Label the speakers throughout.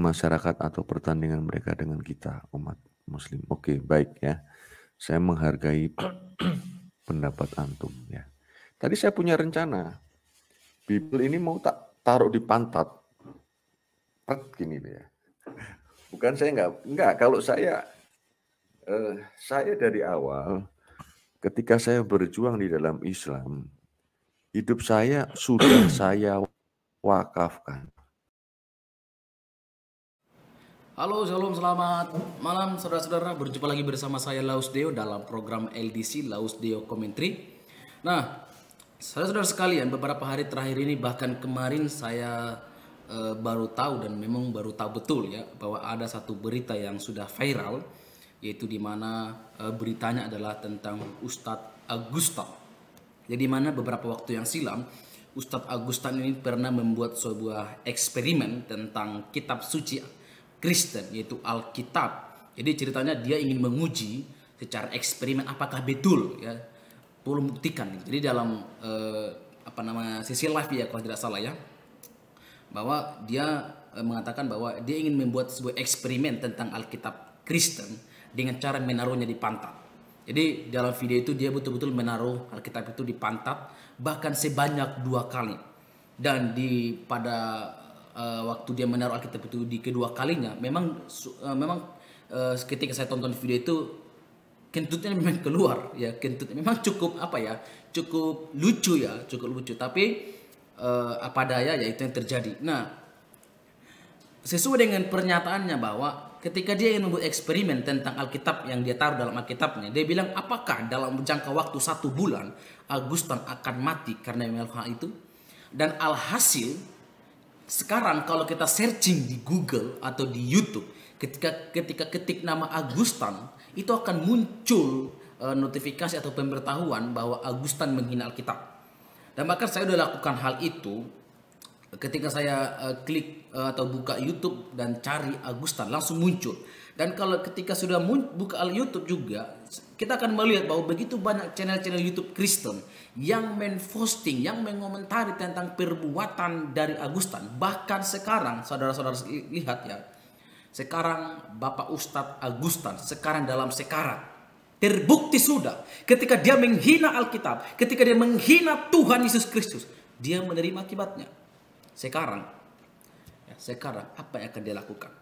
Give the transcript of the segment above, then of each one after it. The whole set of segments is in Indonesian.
Speaker 1: masyarakat atau pertandingan mereka dengan kita, umat muslim. Oke, baik ya. Saya menghargai pendapat antum ya. Tadi saya punya rencana. Bible ini mau tak taruh di pantat. Gini deh ya. Bukan saya enggak. Kalau saya dari awal ketika saya berjuang di dalam Islam, hidup saya sudah saya wakafkan.
Speaker 2: Halo, shalom, selamat malam saudara-saudara. Berjumpa lagi bersama saya Laus Deo dalam program LDC Laus Deo Commentary. Nah, saudara-saudara sekalian, beberapa hari terakhir ini bahkan kemarin saya baru tahu dan memang baru tahu betul ya bahwa ada satu berita yang sudah viral, yaitu di mana beritanya adalah tentang Ustadz Agustan. Jadi mana beberapa waktu yang silam Ustadz Agustan ini pernah membuat sebuah eksperimen tentang kitab suci Kristen, yaitu Alkitab. Jadi ceritanya dia ingin menguji secara eksperimen apakah betul ya, perlu membuktikan. Jadi dalam sesi live ya kalau tidak salah ya, bahwa dia mengatakan bahwa dia ingin membuat sebuah eksperimen tentang Alkitab Kristen dengan cara menaruhnya di pantat. Jadi dalam video itu dia betul-betul menaruh Alkitab itu di pantat bahkan sebanyak 2 kali. Dan pada waktu dia menaruh Alkitab itu di kedua kalinya, memang ketika saya tonton video itu kentutnya memang keluar ya, kentutnya memang cukup cukup lucu ya, tapi apa daya ya itu yang terjadi. Nah, sesuai dengan pernyataannya bahwa ketika dia ingin membuat eksperimen tentang Alkitab yang dia taruh dalam Alkitabnya, dia bilang apakah dalam jangka waktu 1 bulan Agustan akan mati karena melakukan hal itu. Dan alhasil sekarang kalau kita searching di Google atau di YouTube, ketika ketik nama Agustan, itu akan muncul notifikasi atau pemberitahuan bahwa Agustan menghina Alkitab. Dan bahkan saya sudah lakukan hal itu ketika saya klik atau buka YouTube dan cari Agustan, langsung muncul. Dan kalau ketika sudah buka YouTube juga, kita akan melihat bahwa begitu banyak channel-channel YouTube Kristen yang menposting, yang mengomentari tentang perbuatan dari Agustan. Bahkan sekarang, saudara-saudara lihat ya, sekarang Bapak Ustadz Agustan sekarang dalam sekarat. Terbukti sudah ketika dia menghina Alkitab, ketika dia menghina Tuhan Yesus Kristus, dia menerima akibatnya. Sekarang apa yang akan dia lakukan?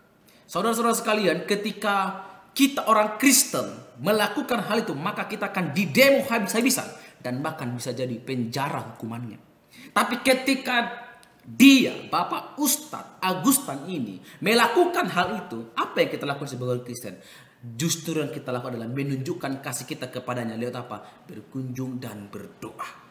Speaker 2: Saudara-saudara sekalian, ketika kita orang Kristen melakukan hal itu, maka kita akan didemo habis-habisan dan bahkan bisa jadi penjara hukumannya. Tapi ketika dia, Bapak Ustadz Agustan ini melakukan hal itu, apa yang kita lakukan sebagai Kristen? Justru yang kita lakukan adalah menunjukkan kasih kita kepadanya lewat apa? Berkunjung dan berdoa.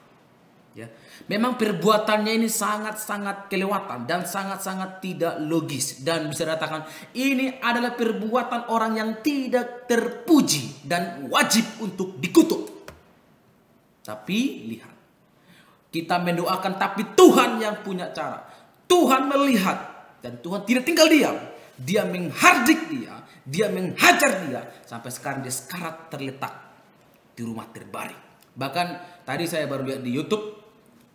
Speaker 2: Ya. Memang perbuatannya ini sangat-sangat kelewatan dan sangat-sangat tidak logis, dan bisa dikatakan ini adalah perbuatan orang yang tidak terpuji dan wajib untuk dikutuk. Tapi lihat, kita mendoakan tapi Tuhan yang punya cara. Tuhan melihat dan Tuhan tidak tinggal diam. Dia menghardik dia menghajar dia sampai sekarang dia sekarat terletak di rumah terbaring. Bahkan tadi saya baru lihat di YouTube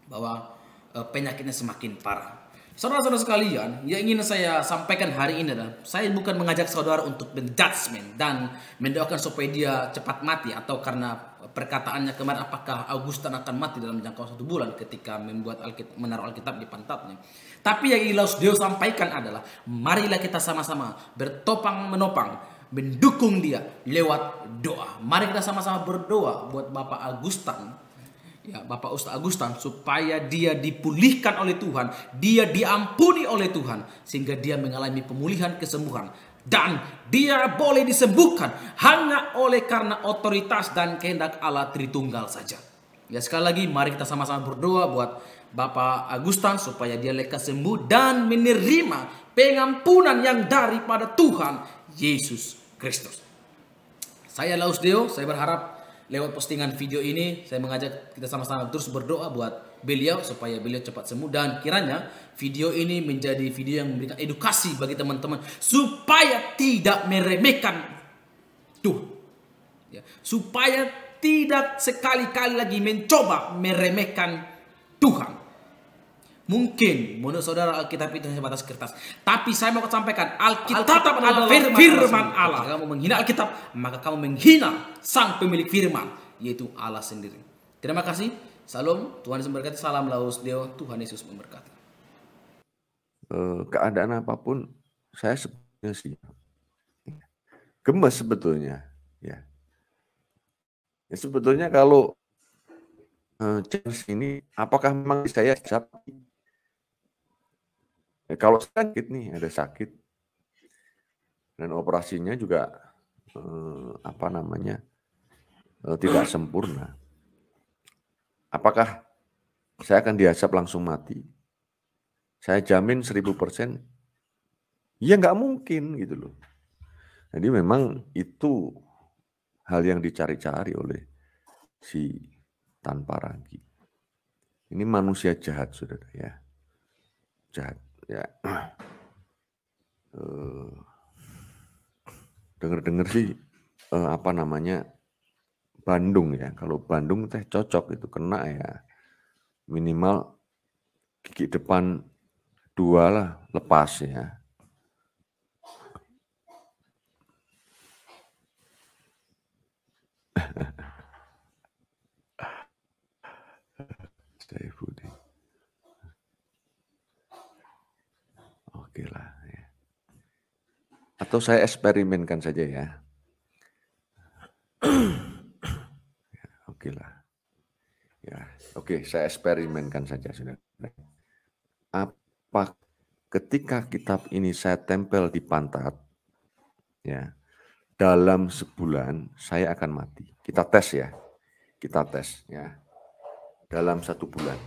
Speaker 2: bahwa penyakitnya semakin parah. Saudara-saudara sekalian, yang ingin saya sampaikan hari ini adalah saya bukan mengajak saudara untuk menjudgment dan mendoakan supaya dia cepat mati, atau karena perkataannya kemarin apakah Agustan akan mati dalam jangka 1 bulan ketika menaruh Alkitab di pantatnya. Tapi yang Laus Deo sampaikan adalah marilah kita sama-sama bertopang menopang mendukung dia lewat doa. Mari kita sama-sama berdoa buat Bapak Agustan. Ya, Bapak Ustadz Agustan, supaya dia dipulihkan oleh Tuhan, dia diampuni oleh Tuhan, sehingga dia mengalami pemulihan, kesembuhan, dan dia boleh disembuhkan hanya oleh karena otoritas dan kehendak Allah Tritunggal saja. Ya, sekali lagi mari kita sama-sama berdoa buat Bapak Agustan supaya dia lekas sembuh dan menerima pengampunan yang daripada Tuhan Yesus Kristus. Saya Laus Deo, saya berharap lewat postingan video ini saya mengajak kita sama-sama terus berdoa buat beliau supaya beliau cepat sembuh, dan kiranya video ini menjadi video yang memberikan edukasi bagi teman-teman supaya tidak meremehkan Tuhan. Ya, supaya tidak sekali-kali lagi mencoba meremehkan Tuhan. Mungkin menurut saudara Alkitab itu hanya sebatas kertas. Tapi saya mau sampaikan Alkitab adalah firman Allah. Jika kamu menghina Alkitab, maka kamu menghina sang pemilik firman, yaitu Allah sendiri. Terima kasih. Salam. Tuhan Yesus memberkati. Salam Laus Deo. Tuhan Yesus memberkati.
Speaker 1: Keadaan apapun, saya sebetulnya sih gemes sebetulnya. Ya, sebetulnya kalau Charles ini, apakah memang saya sakit? Kalau sakit nih, ada sakit dan operasinya juga tidak sempurna. Apakah saya akan diazab langsung mati? Saya jamin 1000%, ya nggak mungkin gitu loh. Jadi memang itu hal yang dicari-cari oleh si tanpa ragi. Ini manusia jahat, saudara ya, jahat ya. Dengar-dengar sih Bandung ya. Kalau Bandung teh cocok itu kena ya. Minimal gigi depan 2 lah lepas ya. Oke lah ya. Atau saya eksperimenkan saja ya. Oke lah. Ya, oke, saya eksperimenkan saja, saudara. Apa ketika kitab ini saya tempel di pantat, ya, dalam sebulan saya akan mati. Kita tes ya, dalam 1 bulan.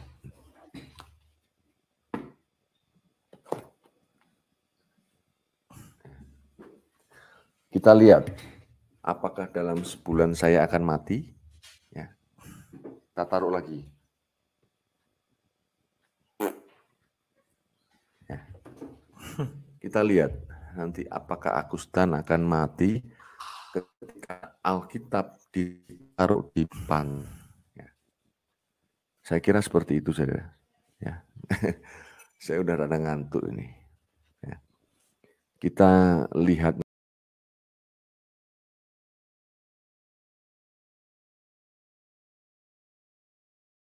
Speaker 1: Kita lihat, apakah dalam sebulan saya akan mati? Ya, kita taruh lagi. Ya. Kita lihat nanti apakah Agustan akan mati ketika Alkitab ditaruh di depan. Ya. Saya kira seperti itu, saudara. Ya. Saya udah rada ngantuk ini. Ya. Kita lihat